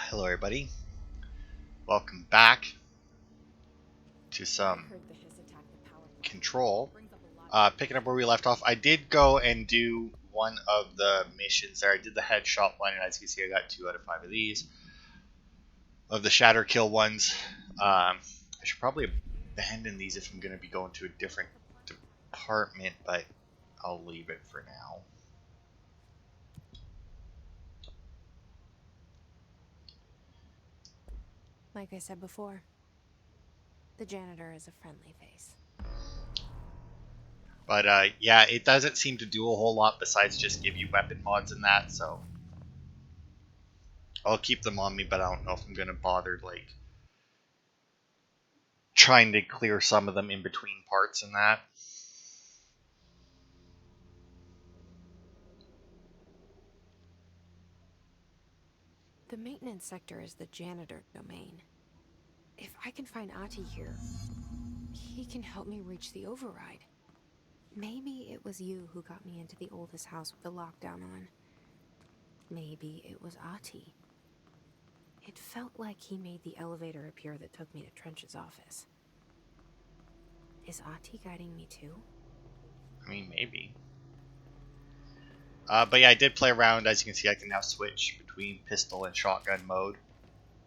Hello everybody, welcome back to some Control. Picking up where we left off, I did go and do one of the missions there. I did the headshot one, and as you can see I got 2 out of 5 of these. Of the shatter kill ones, I should probably abandon these if I'm going to be going to a different department, but I'll leave it for now. Like I said before, the janitor is a friendly face. But yeah, it doesn't seem to do a whole lot besides just give you weapon mods and that, so I'll keep them on me, but I don't know if I'm going to bother, like, trying to clear some of them in between parts and that. The maintenance sector is the janitor domain. If I can find Ahti here, he can help me reach the override. Maybe it was you who got me into the oldest house with the lockdown on. Maybe it was Ahti. It felt like he made the elevator appear that took me to Trench's office. Is Ahti guiding me too? I mean, maybe. But yeah, I did play around. As you can see, I can now switch between pistol and shotgun mode.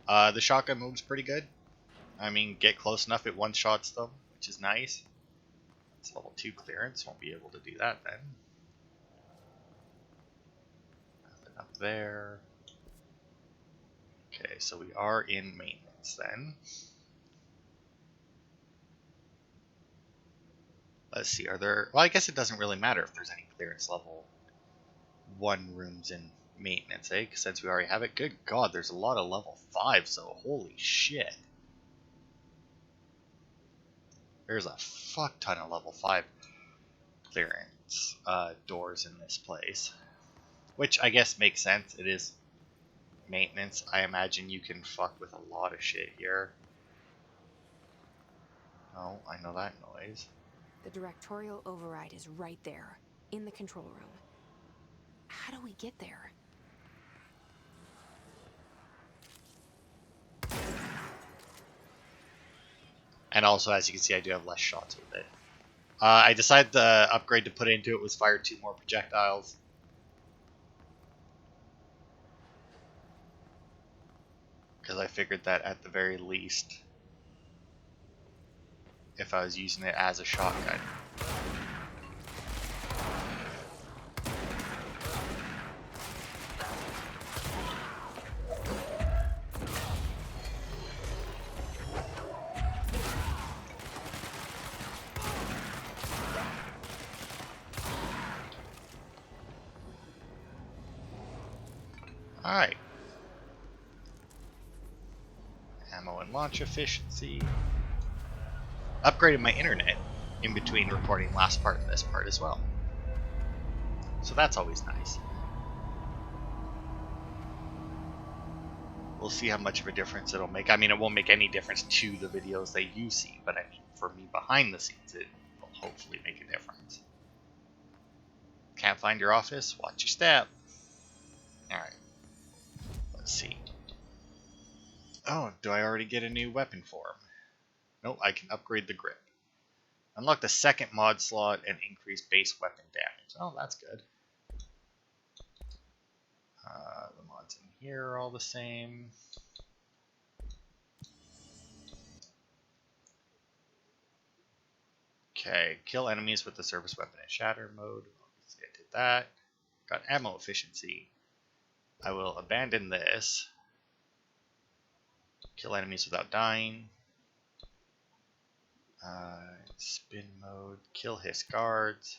The shotgun mode's pretty good. I mean, get close enough, it one-shots them, which is nice. It's level 2 clearance, won't be able to do that then. Nothing up there. Okay, so we are in maintenance then. Let's see, are there... Well, I guess it doesn't really matter if there's any clearance level 1 rooms in maintenance, eh? Since we already have it. Good God, there's a lot of level 5, so holy shit. There's a fuck ton of level 5 clearance doors in this place. Which I guess makes sense. It is maintenance. I imagine you can fuck with a lot of shit here. Oh, I know that noise. The directorial override is right there, in the control room. How do we get there? And also, as you can see, I do have less shots with it. I decided the upgrade to put into it was fire 2 more projectiles. Because I figured that at the very least, if I was using it as a shotgun. Alright. Ammo and launch efficiency. Upgraded my internet in between recording last part and this part as well. So that's always nice. We'll see how much of a difference it'll make. I mean, it won't make any difference to the videos that you see, but I mean, for me behind the scenes, it will hopefully make a difference. Can't find your office? Watch your step. Alright. Let's see. Oh, do I already get a new weapon form? Nope, I can upgrade the grip. Unlock the second mod slot and increase base weapon damage. Oh, that's good. The mods in here are all the same. Okay, kill enemies with the service weapon in shatter mode. Obviously I did that. Got ammo efficiency. I will abandon this. Kill enemies without dying. Spin mode. Kill hiss guards.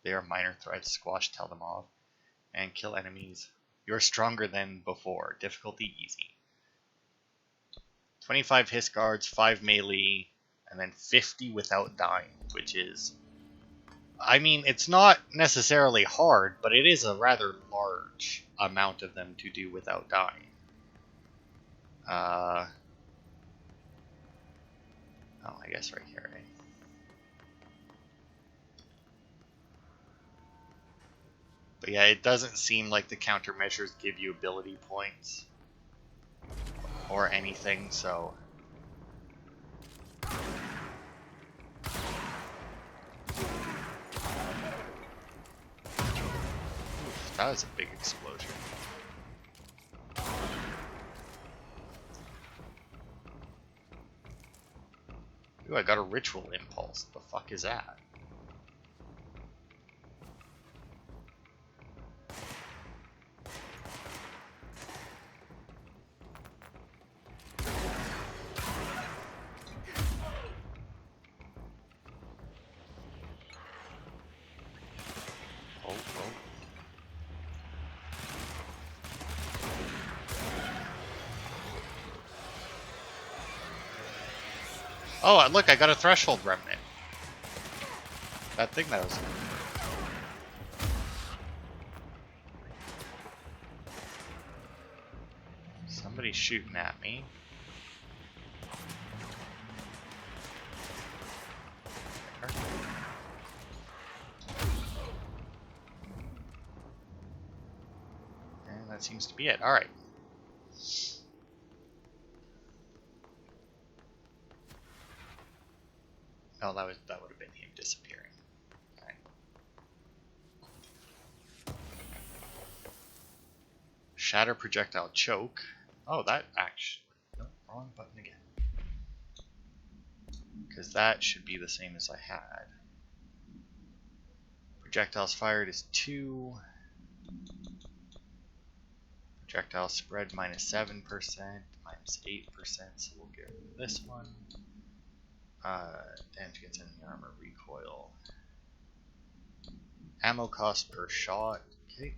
They are minor threats. Squash, tell them off. And kill enemies. You're stronger than before. Difficulty easy. 25 hiss guards, 5 melee, and then 50 without dying, which is... I mean, it's not necessarily hard, but it is a rather large amount of them to do without dying. Oh, I guess right here, right? But yeah, it doesn't seem like the countermeasures give you ability points. or anything, so... Oof, that was a big explosion. Ooh, I got a ritual impulse. The fuck is that? Oh, oh. Oh, look, I got a threshold remnant. That thing that was... Somebody's shooting at me. And that seems to be it. Alright. Oh, that would have been him disappearing. Right. Shatter projectile choke. Oh, that actually... No, wrong button again. Because that should be the same as I had. Projectiles fired is 2. Projectile spread minus 7%, minus 8%, so we'll get rid of this one. Damage against enemy armor, recoil. Ammo cost per shot, okay.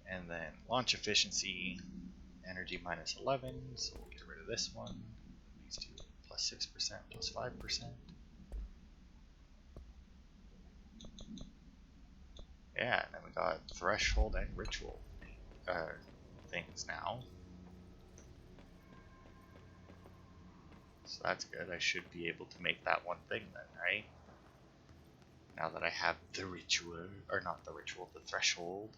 And then launch efficiency, energy minus 11, so we'll get rid of this one. These two, plus 6%, plus 5%. Yeah, and then we got threshold and ritual things now. So that's good. I should be able to make that one thing then, right? Now that I have the ritual, or not the ritual, the threshold.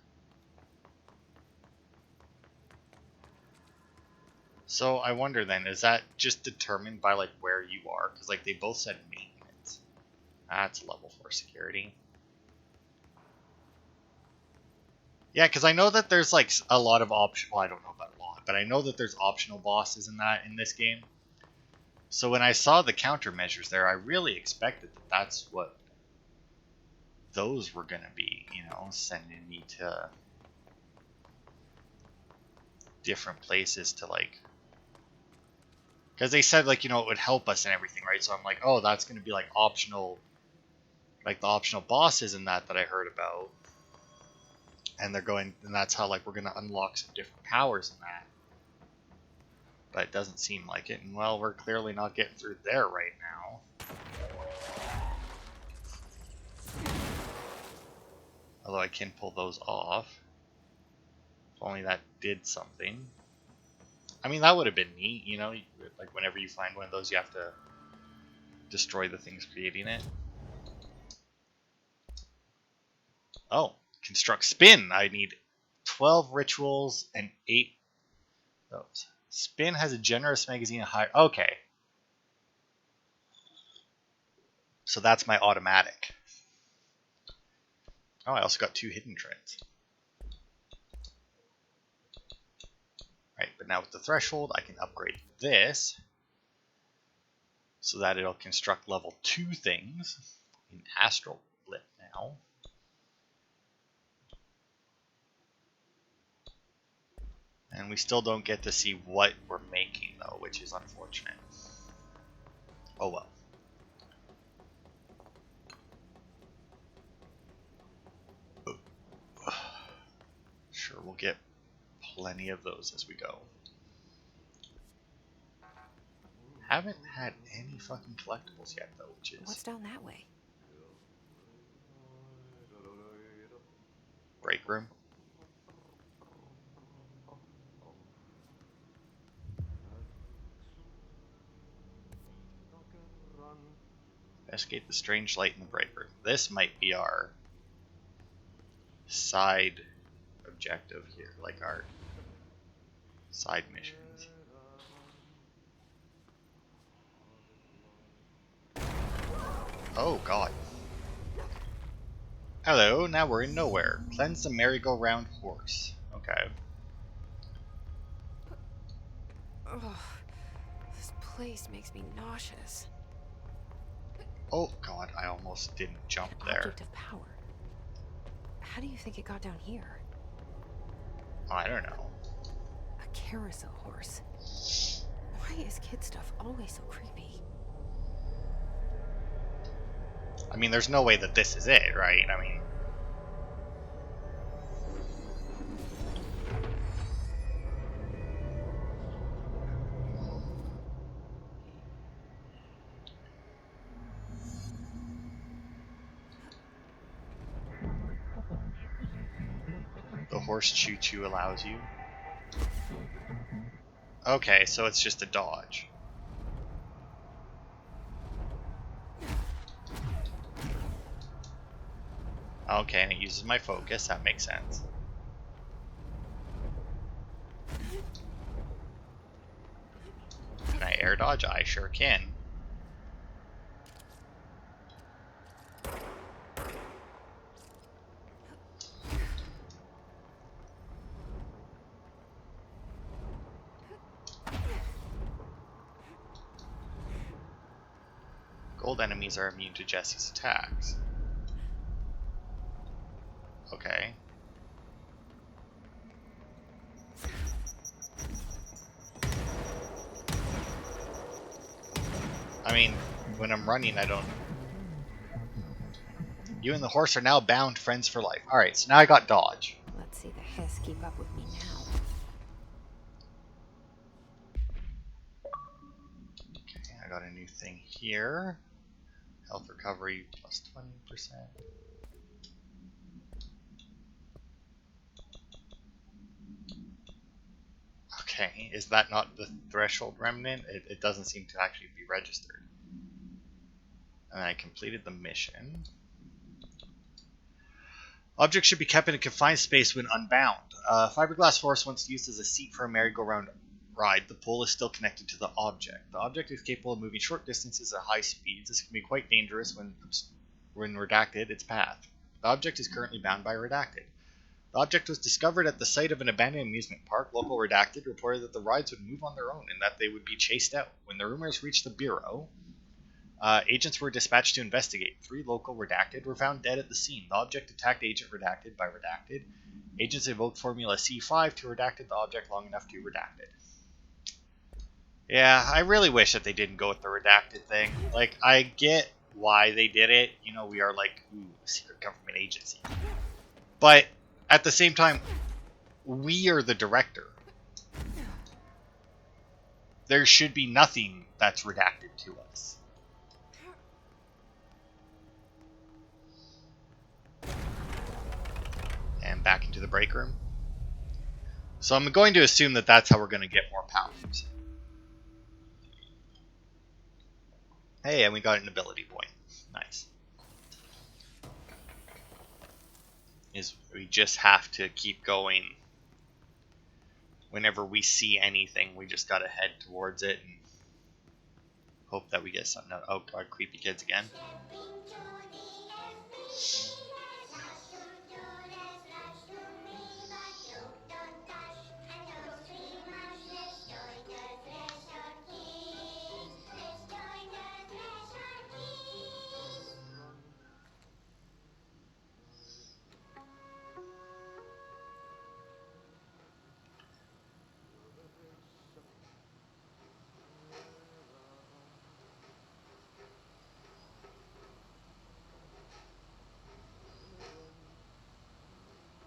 So I wonder then, is that just determined by like where you are? Because like they both said maintenance. That's level 4 security. Yeah, because I know that there's like a lot of optional. Well, I don't know about a lot, but I know that there's optional bosses in this game. So when I saw the countermeasures there, I really expected that that's what those were gonna be. You know, sending me to different places to like. Because they said like, you know, it would help us and everything, right? So I'm like, oh, that's gonna be like optional, like the optional bosses in that I heard about. And they're going, and that's how like we're gonna unlock some different powers in that. But it doesn't seem like it, and well, we're clearly not getting through there right now. Although I can pull those off. If only that did something. I mean, that would have been neat, you know? Like whenever you find one of those, you have to destroy the things creating it. Oh, construct spin. I need 12 rituals and 8 those. Spin has a generous magazine of high. Okay. So that's my automatic. Oh, I also got 2 hidden trends. Right, but now with the threshold, I can upgrade this so that it'll construct level 2 things in Astral Blip now. And we still don't get to see what we're making though, which is unfortunate. Oh well. Sure, we'll get plenty of those as we go. Haven't had any fucking collectibles yet though, which is... What's down that way? Break room. Investigate the strange light in the break room. This might be our side objective here, like our Side missions. Oh god. Hello, now we're in nowhere. Cleanse the merry-go-round horse. Okay. Ugh, this place makes me nauseous. Oh god, I almost didn't jump An there. object of power. How do you think it got down here? I don't know. A carousel horse. Why is kid stuff always so creepy? I mean, there's no way that this is it, right? I mean... The horse choo-choo allows you. Okay, so it's just a dodge. Okay, and it uses my focus. That makes sense. Can I air dodge? I sure can. Gold enemies are immune to Jesse's attacks. Okay. I mean, when I'm running, I don't... You and the horse are now bound friends for life. Alright, so now I got dodge. Let's see the hiss keep up with me now. Okay, I got a new thing here. Health recovery plus 20%. Okay, is that not the threshold remnant? It doesn't seem to actually be registered. And I completed the mission. Objects should be kept in a confined space when unbound. Fiberglass horse once used as a seat for a merry-go-round ride. The pole is still connected to the object. The object is capable of moving short distances at high speeds. This can be quite dangerous when redacted its path. The object is currently bound by redacted. The object was discovered at the site of an abandoned amusement park. Local redacted reported that the rides would move on their own and that they would be chased out. When the rumors reached the Bureau, agents were dispatched to investigate. 3 local redacted were found dead at the scene. The object attacked agent redacted by redacted. Agents invoked Formula C5 to redacted the object long enough to redacted. Yeah, I really wish that they didn't go with the redacted thing. Like, I get why they did it. You know, we are like, ooh, a secret government agency. But at the same time, we are the director. There should be nothing that's redacted to us. And back into the break room. So I'm going to assume that that's how we're going to get more powers. Hey, and we got an ability point. Nice. Is we just have to keep going. Whenever we see anything, we just gotta head towards it and hope that we get something out. Oh god, creepy kids again.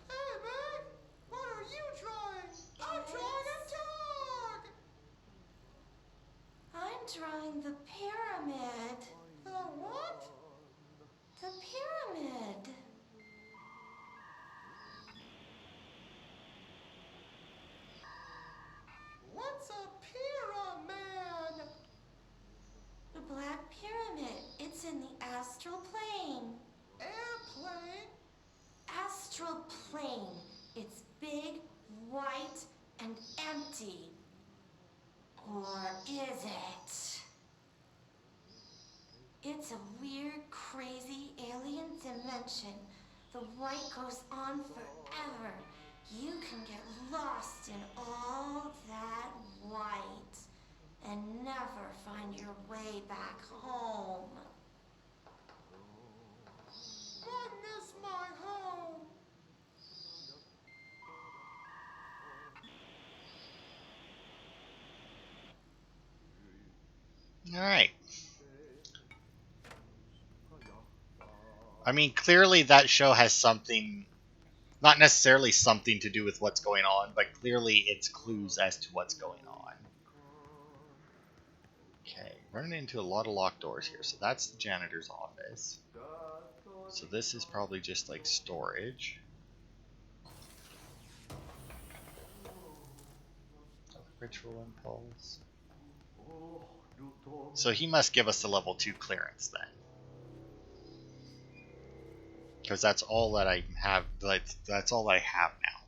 Hey, man! What are you drawing? I'm drawing a dog! I'm drawing the pyramid. The what? The pyramid. What's a pyramid? The Black Pyramid. It's in the astral plane. Airplane? Astral plane. It's big, white, and empty. Or is it? It's a weird, crazy alien dimension. The white goes on forever. You can get lost in all that white and never find your way back home. I miss my home. Alright. I mean, clearly that show has something, not necessarily something to do with what's going on, but clearly it's clues as to what's going on. Okay, running into a lot of locked doors here. So that's the janitor's office. So this is probably just like storage. Ritual impulse. So he must give us a level 2 clearance then. Because that's all that I have. That's all I have now.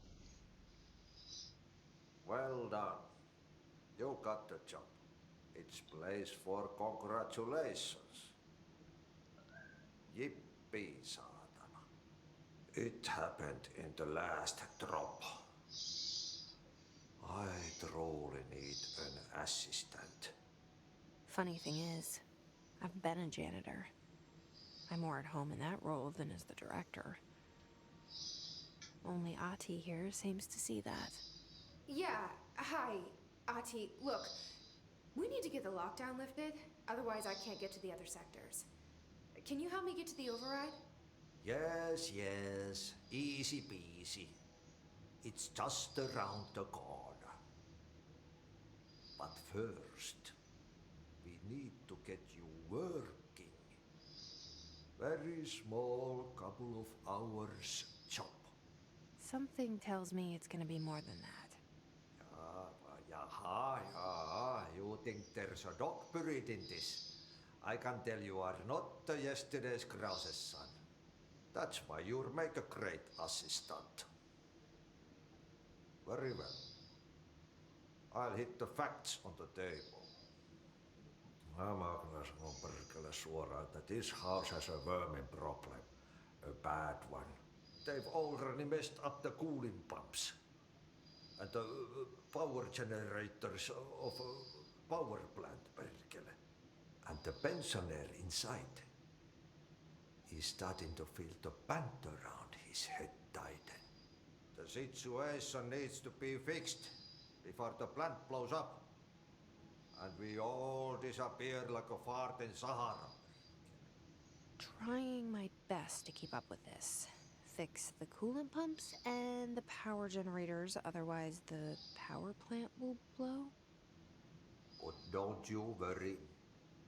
Well done. You got the job. It's place for congratulations. Yippee, saatana. It happened in the last drop. I truly need an assistant. Funny thing is, I've been a janitor. I'm more at home in that role than as the director. Only Ahti here seems to see that. Yeah, hi, Ahti. Look, we need to get the lockdown lifted, otherwise I can't get to the other sectors. Can you help me get to the override? Yes, yes. Easy peasy. It's just around the corner. But first, we need to get you working. Very small, couple of hours job. Something tells me it's gonna be more than that. Yaha. You think there's a dog buried in this? I can tell you are not the yesterday's Krause's son. That's why you'll make a great assistant. Very well. I'll hit the facts on the table. Mä kyllä sanon perkele suoraan, that this house has a vermin problem. A bad one. They've already messed up the cooling pumps. And the power generators of a power plant, perkele. And the pensioner inside is starting to feel the band around his head tighten. The situation needs to be fixed before the plant blows up. And we all disappear like a fart in Sahara. Trying my best to keep up with this. Fix the coolant pumps and the power generators, otherwise the power plant will blow? But don't you worry.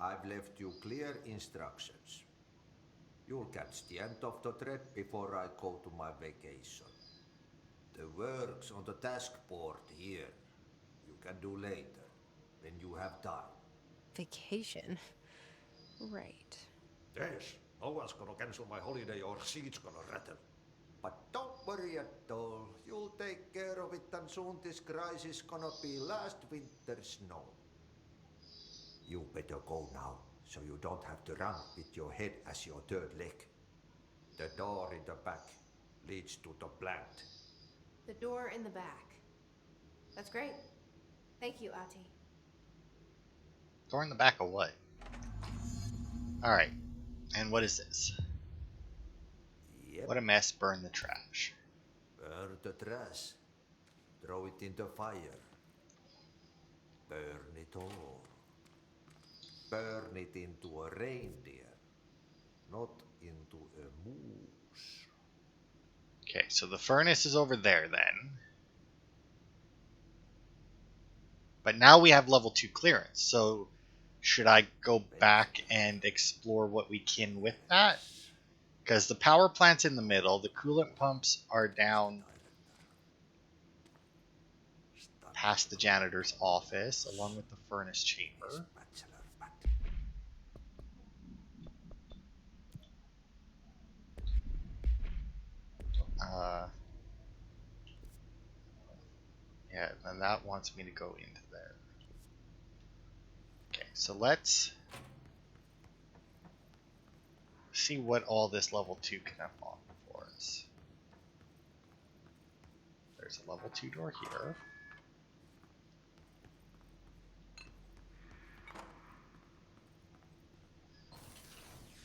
I've left you clear instructions. You'll catch the end of the thread before I go to my vacation. The work's on the task board here. You can do later, when you have time. Vacation? Right. Yes, no one's gonna cancel my holiday or seat's gonna rattle. But don't worry at all. You'll take care of it and soon this crisis gonna be last winter's snow. You better go now, so you don't have to run with your head as your third leg. The door in the back leads to the plant. The door in the back. That's great. Thank you, Ahti. Door in the back of what? Alright. And what is this? Yep. What a mess, burn the trash. Burn the trash. Throw it in the fire. Burn it all. Burn it into a reindeer, not into a moose. Okay, so the furnace is over there then. But now we have level 2 clearance, so should I go back and explore what we can with that? Because the power plant's in the middle, the coolant pumps are down past the janitor's office, along with the furnace chamber. Yeah, Okay, then that wants me to go into there. Okay, so let's see what all this level 2 can unlock for us. There's a level 2 door here.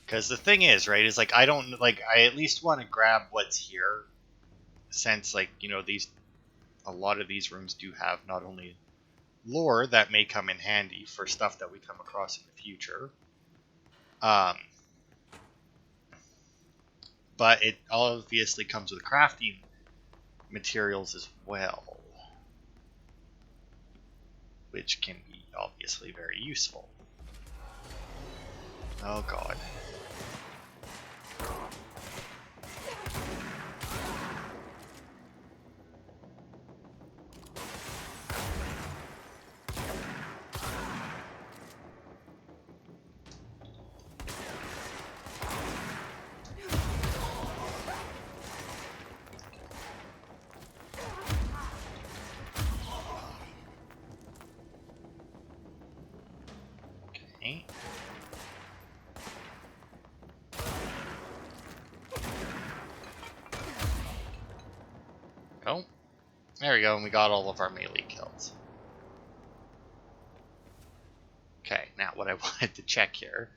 Because the thing is, right, is like I don't like I at least want to grab what's here, since like a lot of these rooms do have not only lore that may come in handy for stuff that we come across in the future, but it obviously comes with crafting materials as well, which can be obviously very useful. Oh god. Okay. Oh, there we go, and we got all of our melee kills. Okay, now what I wanted to check here,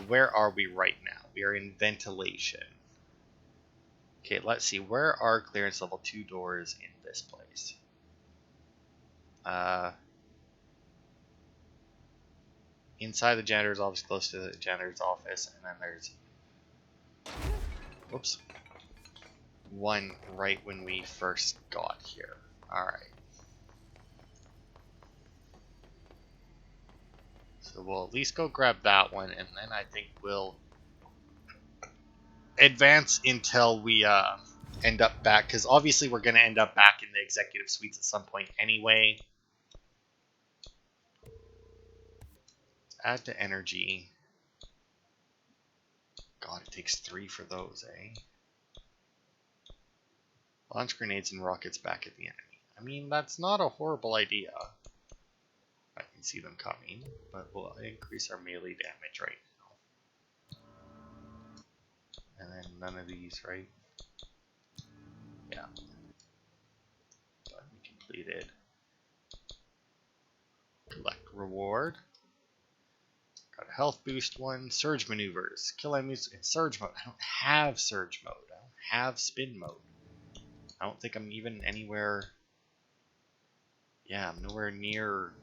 where are we right now? We are in ventilation. Okay, let's see, where are clearance level 2 doors in this place? Inside the janitor's office, close to the janitor's office, and then there's, whoops, one right when we first got here. Alright. So we'll at least go grab that one, and then I think we'll advance until we end up back, because obviously we're going to end up back in the executive suites at some point anyway. Add to energy. God, it takes 3 for those, eh? Launch grenades and rockets back at the enemy. I mean, that's not a horrible idea. I can see them coming, but we'll increase our melee damage right now. And then none of these, right? Yeah. Button completed. Collect reward. Got a health boost one. Surge maneuvers. Kill enemies in surge mode. I don't have surge mode. I don't have spin mode. I don't think I'm even anywhere. Yeah, I'm nowhere near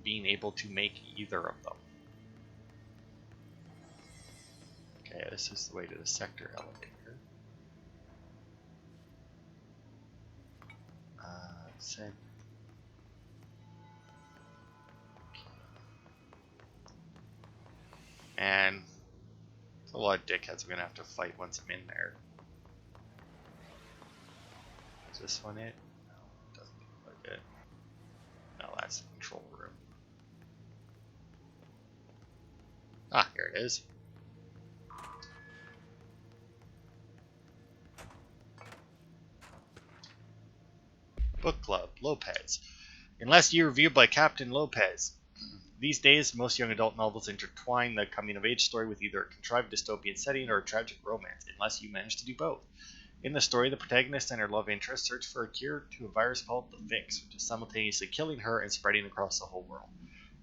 being able to make either of them. Okay, this is the way to the sector elevator. Said. And it's a lot of dickheads I'm gonna have to fight once I'm in there. Is this one it? No, it doesn't look like it. No, that's the control room. Ah, here it is. Book Club, Lopez. Unless you're reviewed by Captain Lopez. These days, most young adult novels intertwine the coming-of-age story with either a contrived dystopian setting or a tragic romance, unless you manage to do both. In the story, the protagonist and her love interest search for a cure to a virus called the Fix, which is simultaneously killing her and spreading across the whole world.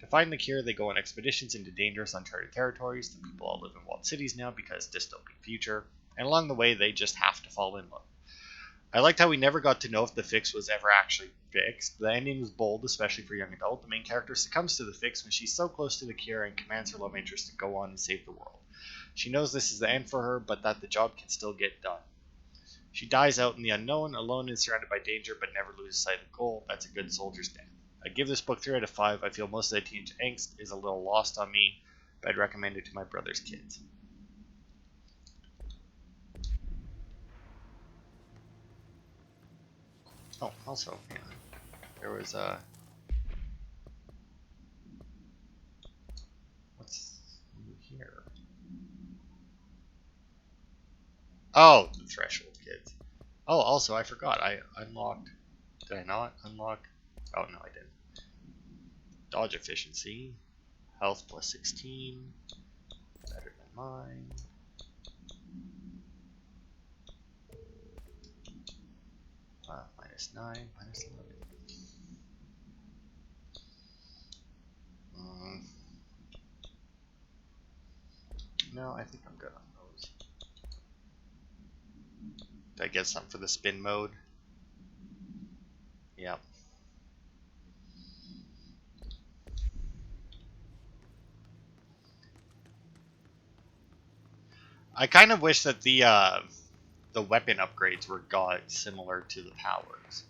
To find the cure, they go on expeditions into dangerous, uncharted territories. The people all live in walled cities now because dystopian future, and along the way, they just have to fall in love. I liked how we never got to know if the Fix was ever actually fixed. The ending was bold, especially for a young adult. The main character succumbs to the Fix when she's so close to the cure and commands her love interest to go on and save the world. She knows this is the end for her, but that the job can still get done. She dies out in the unknown, alone and surrounded by danger, but never loses sight of the goal. That's a good soldier's death. I give this book 3 out of 5. I feel most of the teenage angst is a little lost on me, but I'd recommend it to my brother's kids. Oh, also, yeah, there was a... What's here? Oh, the threshold kids. Oh, also, I forgot. I unlocked Did I not unlock? Oh, no, I didn't. Dodge efficiency. Health plus 16. Better than mine. Minus 9, minus 11. No, I think I'm good on those. Did I get some for the spin mode? Yep. I kind of wish that the weapon upgrades were similar to the powers.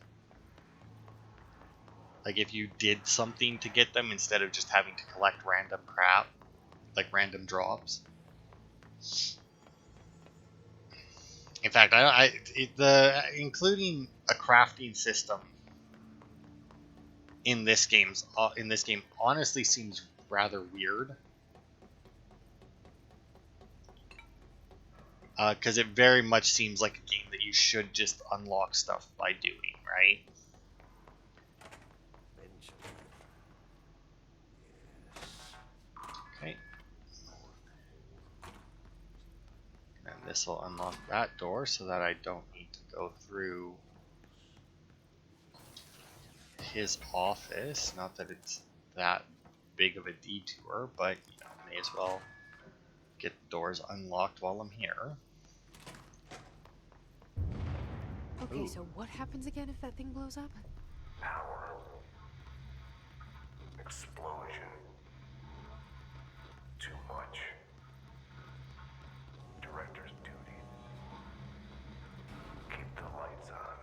Like if you did something to get them instead of just having to collect random crap, like random drops. In fact, including a crafting system in this game honestly seems rather weird. Because it very much seems like a game that you should just unlock stuff by doing, right? Okay. And this will unlock that door so that I don't need to go through his office. Not that it's that big of a detour, but you know, may as well get the doors unlocked while I'm here. Okay, Ooh. so what happens again if that thing blows up? Power. Explosion. Too much. Director's duty. Keep the lights on.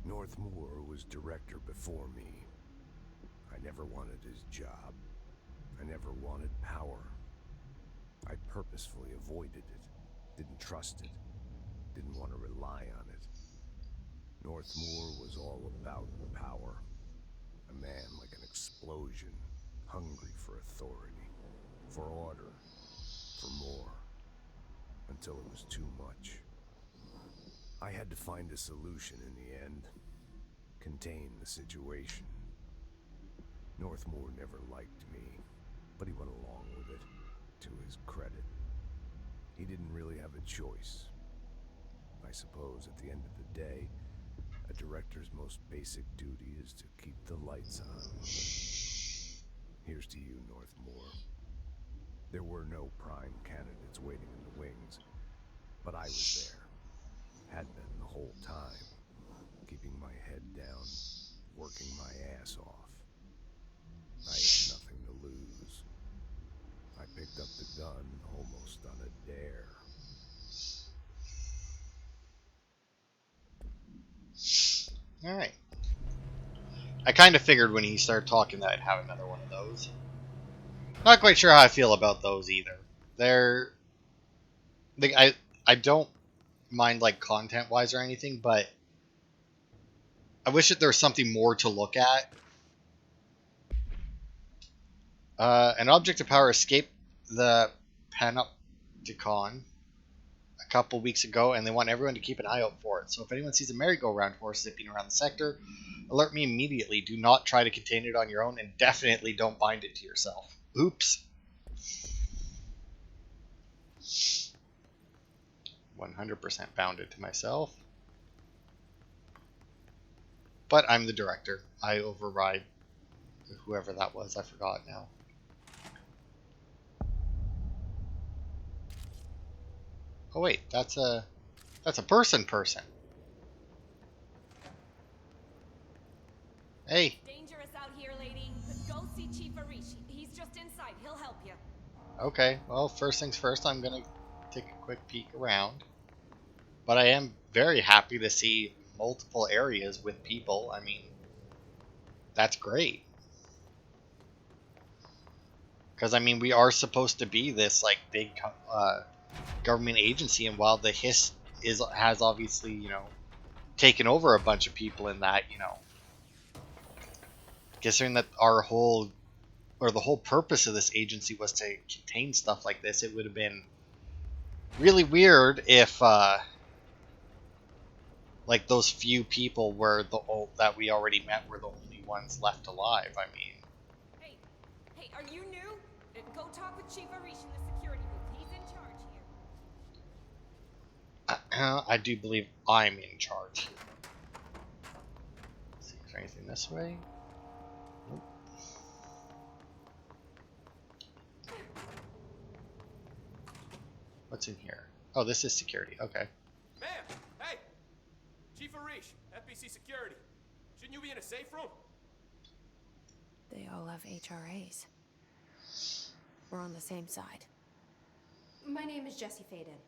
Northmoor was director before me. I never wanted his job. I never wanted power. I purposefully avoided it, didn't trust it, didn't want to rely on it. Northmoor was all about power. A man like an explosion, hungry for authority, for order, for more, until it was too much. I had to find a solution in the end, contain the situation. Northmoor never liked me, but he went along with it, to his credit. He didn't really have a choice. I suppose at the end of the day, a director's most basic duty is to keep the lights on. Here's to you, Northmoor. There were no prime candidates waiting in the wings, but I was there. Had been the whole time, keeping my head down, working my ass off. I had nothing to lose. I picked up the gun almost on a dare. Alright. I kind of figured when he started talking that I'd have another one of those. Not quite sure how I feel about those either. I don't mind like content-wise or anything, but I wish that there was something more to look at. An object of power escaped the Panopticon a couple weeks ago, and they want everyone to keep an eye out for it. So if anyone sees a merry-go-round horse zipping around the sector, alert me immediately. Do not try to contain it on your own, and definitely don't bind it to yourself. Oops. 100% bound it to myself. But I'm the director. I override whoever that was. I forgot now. Oh wait, that's a person. Hey. Dangerous out here, lady. Go see Chief Arishi. He's just inside. He'll help you. Okay, well, first things first, I'm gonna take a quick peek around. But I am very happy to see multiple areas with people. I mean, that's great. Because, I mean, we are supposed to be this, like, big government agency, and while the HISS has obviously, you know, taken over a bunch of people in that, you know, considering that our whole or the whole purpose of this agency was to contain stuff like this, it would have been really weird if like those few people were that we already met were the only ones left alive. I mean, Hey, hey, are you new? Go talk with Chief Arish in the security booth. He's in charge here. I do believe I'm in charge here. Let's see, is there anything this way? Nope. What's in here? Oh, this is security. Okay. Ma'am! Hey! Chief Arish, FBC Security. Shouldn't you be in a safe room? They all have HRAs. We're on the same side. My name is Jesse Faden.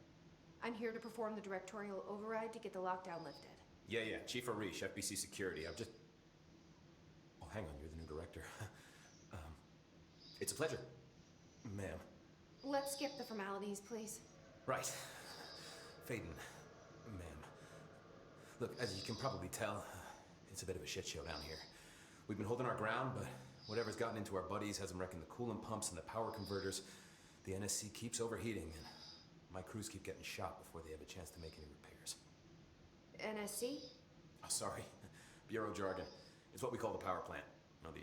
I'm here to perform the directorial override to get the lockdown lifted. Yeah, Chief Arish, FBC Security. I'm just... Oh, hang on, you're the new director. It's a pleasure, ma'am. Let's skip the formalities, please. Right. Faden, ma'am. Look, as you can probably tell, it's a bit of a shit show down here. We've been holding our ground, but whatever's gotten into our buddies has them wrecking the coolant pumps and the power converters. The NSC keeps overheating, and my crews keep getting shot before they have a chance to make any repairs. NSC? Oh, sorry. Bureau jargon. It's what we call the power plant. You know, the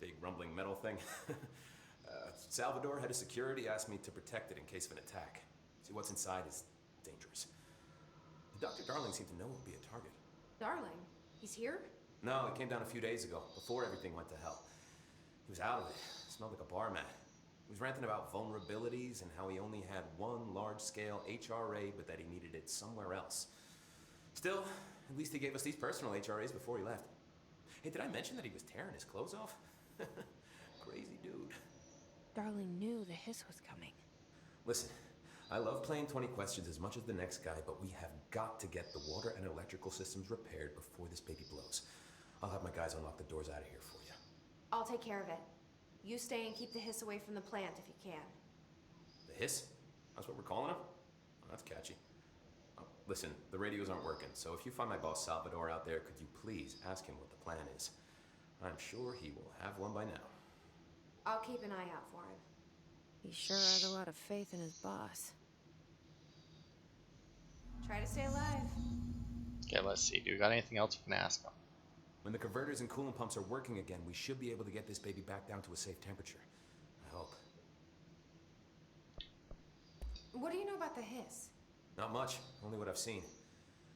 big rumbling metal thing? Salvador, head of security, asked me to protect it in case of an attack. See, what's inside is dangerous. Dr. Darling seemed to know it would be a target. Darling? He's here? No, he came down a few days ago, before everything went to hell. He was out of it. Smelled like a bar mat. He was ranting about vulnerabilities and how he only had one large-scale HRA, but that he needed it somewhere else. Still, at least he gave us these personal HRAs before he left. Hey, did I mention that he was tearing his clothes off? Crazy dude. Darling knew the hiss was coming. Listen, I love playing 20 questions as much as the next guy, but we have got to get the water and electrical systems repaired before this baby blows. I'll have my guys unlock the doors out of here for you. I'll take care of it. You stay and keep the hiss away from the plant if you can. The hiss? That's what we're calling him? Oh, that's catchy. Oh, listen, the radios aren't working, so if you find my boss Salvador out there, could you please ask him what the plan is? I'm sure he will have one by now. I'll keep an eye out for him. He sure has a lot of faith in his boss. Try to stay alive. Okay, let's see. Do we got anything else we can ask him? When the converters and coolant pumps are working again, we should be able to get this baby back down to a safe temperature. I hope. What do you know about the hiss? Not much, only what I've seen.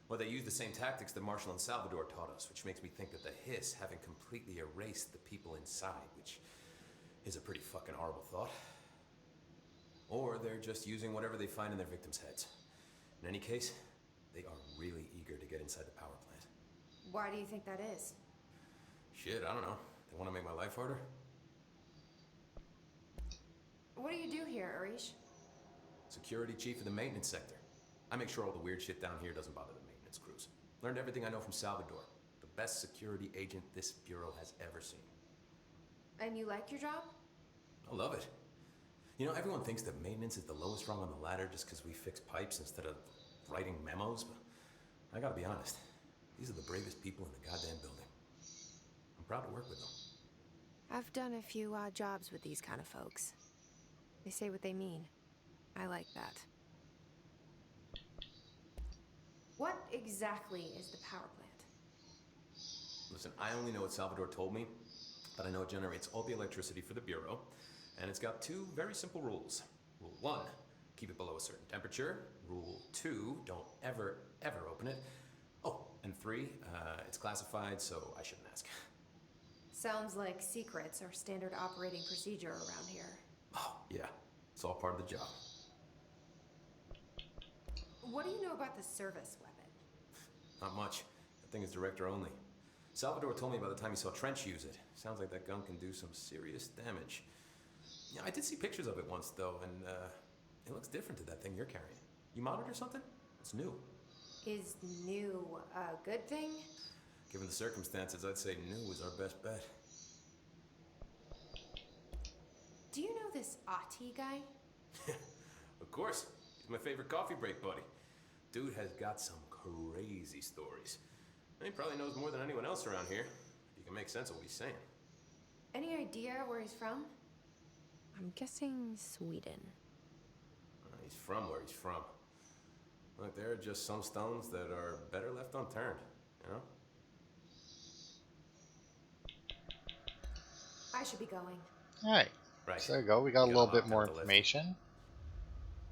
Well, they use the same tactics that Marshall and Salvador taught us, which makes me think that the hiss haven't completely erased the people inside, which is a pretty fucking horrible thought. Or they're just using whatever they find in their victims' heads. In any case, they are really eager to get inside the power plant. Why do you think that is? Shit, I don't know. They want to make my life harder? What do you do here, Arish? Security chief of the maintenance sector. I make sure all the weird shit down here doesn't bother the maintenance crews. Learned everything I know from Salvador. The best security agent this bureau has ever seen. And you like your job? I love it. You know, everyone thinks that maintenance is the lowest rung on the ladder just because we fix pipes instead of writing memos, but I gotta be honest. These are the bravest people in the goddamn building. I'm proud to work with them. I've done a few odd jobs with these kind of folks. They say what they mean. I like that. What exactly is the power plant? Listen, I only know what Salvador told me, but I know it generates all the electricity for the Bureau, and it's got two very simple rules. Rule 1, keep it below a certain temperature. Rule 2, don't ever, ever open it. Oh, and 3, it's classified, so I shouldn't ask. Sounds like secrets are standard operating procedure around here. Oh, yeah. It's all part of the job. What do you know about the service weapon? Not much. That thing is director only. Salvador told me by the time he saw Trench use it. Sounds like that gun can do some serious damage. Yeah, I did see pictures of it once, though, and it looks different to that thing you're carrying. You modded or something? It's new. Is new a good thing? Given the circumstances, I'd say new is our best bet. Do you know this Ahti guy? Of course. He's my favorite coffee break buddy. Dude has got some crazy stories. And he probably knows more than anyone else around here. You can make sense of what he's saying. Any idea where he's from? I'm guessing Sweden. He's from where he's from. Look, there are just some stones that are better left unturned, you know? I should be going. Alright, Right. so there you go. We got a You little got bit locked more out the lift. information.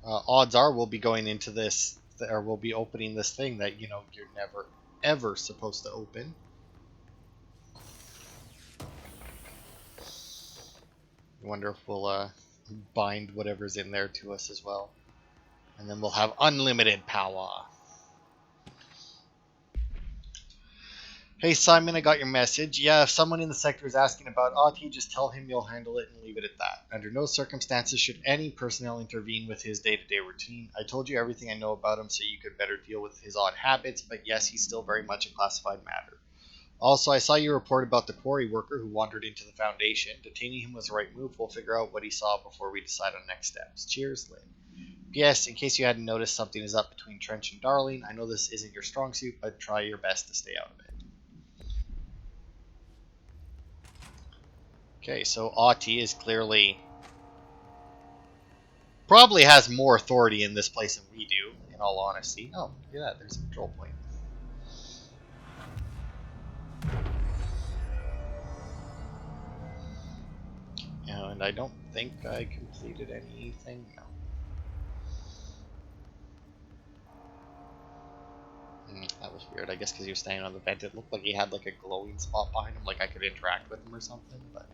Odds are we'll be going into this, or we'll be opening this thing that, you know, you're never, ever supposed to open. I wonder if we'll bind whatever's in there to us as well. And then we'll have unlimited power. Hey Simon, I got your message. Yeah, if someone in the sector is asking about Ahti, just tell him you'll handle it and leave it at that. Under no circumstances should any personnel intervene with his day-to-day routine. I told you everything I know about him so you could better deal with his odd habits, but yes, he's still very much a classified matter. Also, I saw your report about the quarry worker who wandered into the Foundation. Detaining him was the right move. We'll figure out what he saw before we decide on next steps. Cheers, Lynn. P.S. In case you hadn't noticed, something is up between Trench and Darling. I know this isn't your strong suit, but try your best to stay out of it. Okay, so Ahti is clearly... probably has more authority in this place than we do, in all honesty. Oh, look at that. There's a control point. And I don't think I completed anything. No. That was weird. I guess because he was standing on the vent, it looked like he had like a glowing spot behind him, like I could interact with him or something, but...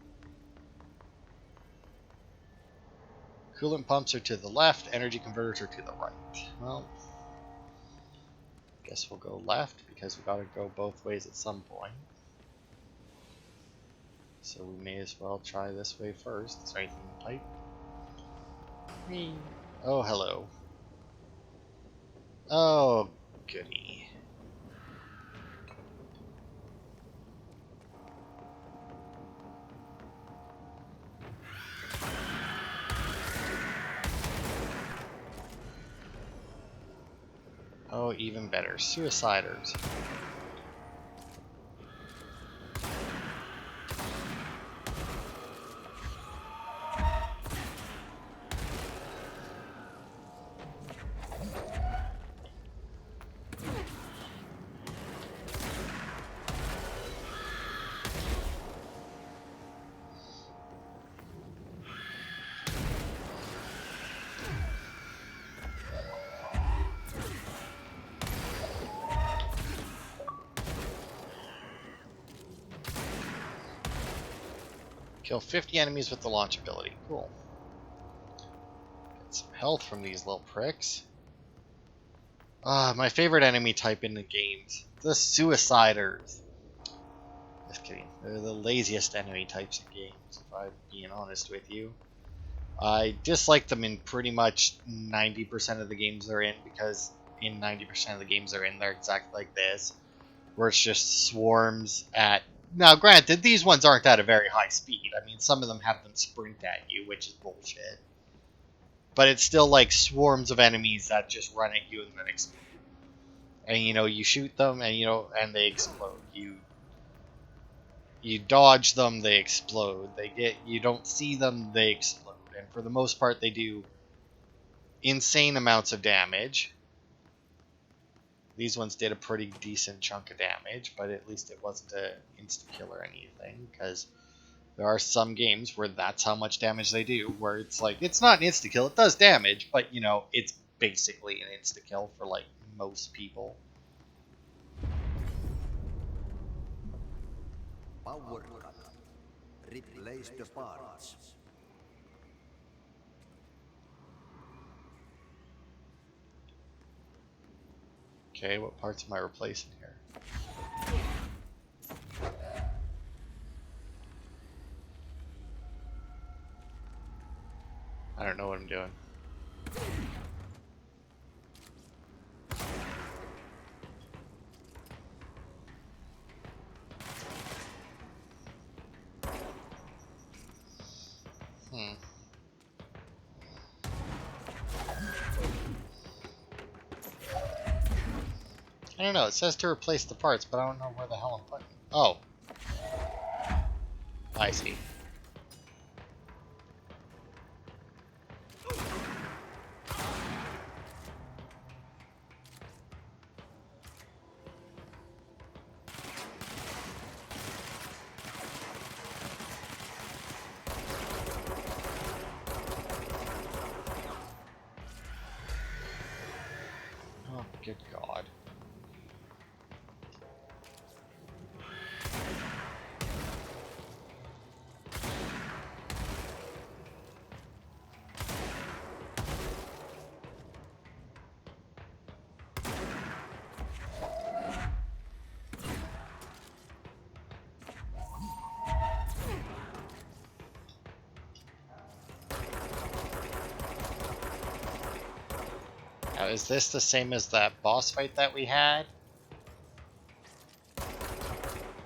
Coolant pumps are to the left, energy converters are to the right. Well, guess we'll go left, because we gotta go both ways at some point. So we may as well try this way first. Is there anything in the pipe? Whee. Oh, hello. Oh, goody. Oh, even better. Suiciders. Kill 50 enemies with the launch ability. Cool. Get some health from these little pricks. My favorite enemy type in the games. The Suiciders. Just kidding. They're the laziest enemy types in games, if I'm being honest with you. I dislike them in pretty much 90% of the games they're in, because in 90% of the games they're in, they're exactly like this. Where it's just swarms at... Now, granted, these ones aren't at a very high speed. I mean, some of them have them sprint at you, which is bullshit. But it's still like swarms of enemies that just run at you and then explode. And, you know, you shoot them and, you know, and they explode. You dodge them, they explode. You don't see them, they explode. And for the most part, they do insane amounts of damage. These ones did a pretty decent chunk of damage, but at least it wasn't an insta-kill or anything, because there are some games where that's how much damage they do, where it's like, it's not an insta-kill, it does damage, but, you know, it's basically an insta-kill for, like, most people. Power cut. Replace the parts. Okay, what parts am I replacing here? I don't know what I'm doing. I don't know, it says to replace the parts, but I don't know where the hell I'm putting. Oh. I see. Now, is this the same as that boss fight that we had?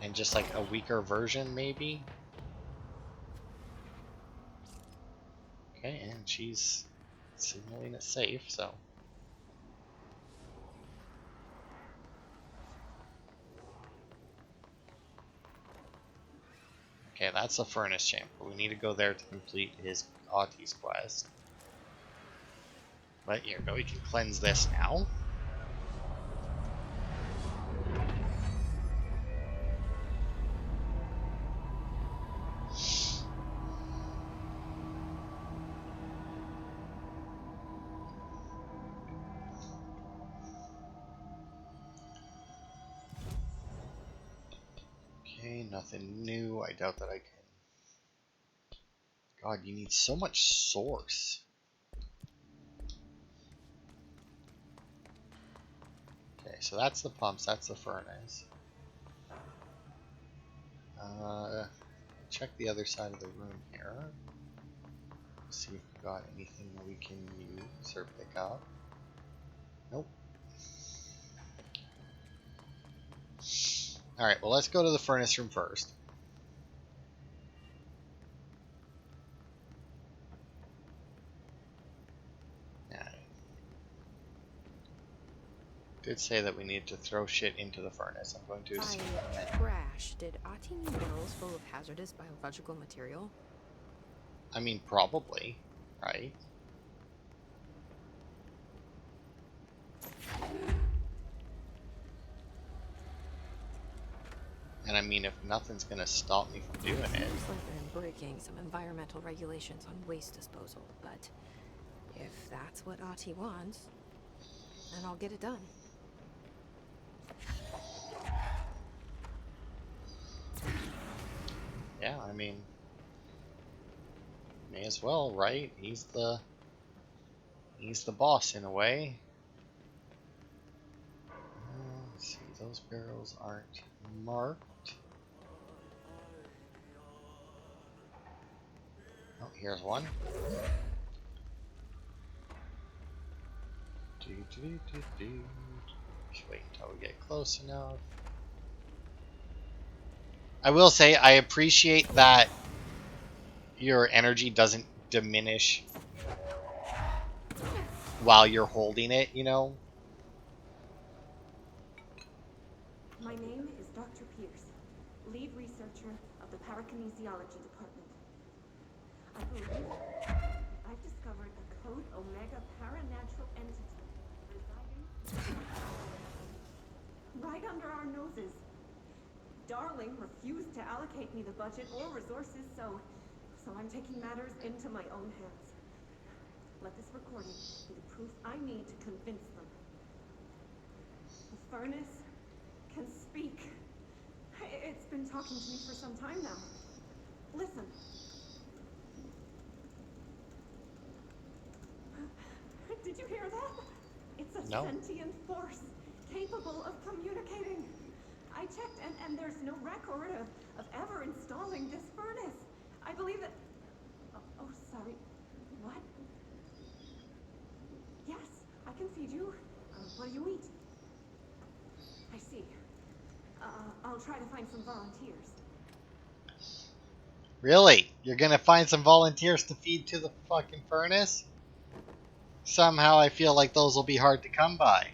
And just like a weaker version, maybe? Okay, and she's signaling it safe, so... Okay, that's the furnace chamber. We need to go there to complete his Ahti's quest. But here, we can cleanse this now. Okay, nothing new. I doubt that I can. God, you need so much source. Okay, so that's the pumps, that's the furnace. Check the other side of the room here. See if we've got anything we can use or pick up. Nope. Alright, well let's go to the furnace room first. Did say that we need to throw shit into the furnace. I'm going to assume that. Trash. Did Ahti need barrels full of hazardous biological material? I mean, probably, right? And I mean, if nothing's gonna stop me from doing it. Seems like they're breaking some environmental regulations on waste disposal, but if that's what Ahti wants, then I'll get it done. Yeah, I mean, may as well, right? He's the boss in a way. Let's see, those barrels aren't marked. Oh, here's one. Just wait until we get close enough. I will say, I appreciate that your energy doesn't diminish while you're holding it, you know? My name is Dr. Pierce, lead researcher of the Parakinesiology Department. I believe I've discovered a Code Omega paranatural entity residing right under our noses. Darling refused to allocate me the budget or resources, so I'm taking matters into my own hands. Let this recording be the proof I need to convince them. The furnace can speak. It's been talking to me for some time now. Listen. Did you hear that? It's a sentient force capable of communicating. I checked, and there's no record of ever installing this furnace. I believe that... Oh, sorry. What? Yes, I can feed you. What do you eat? I see. I'll try to find some volunteers. Really? You're gonna find some volunteers to feed to the fucking furnace? Somehow I feel like those will be hard to come by.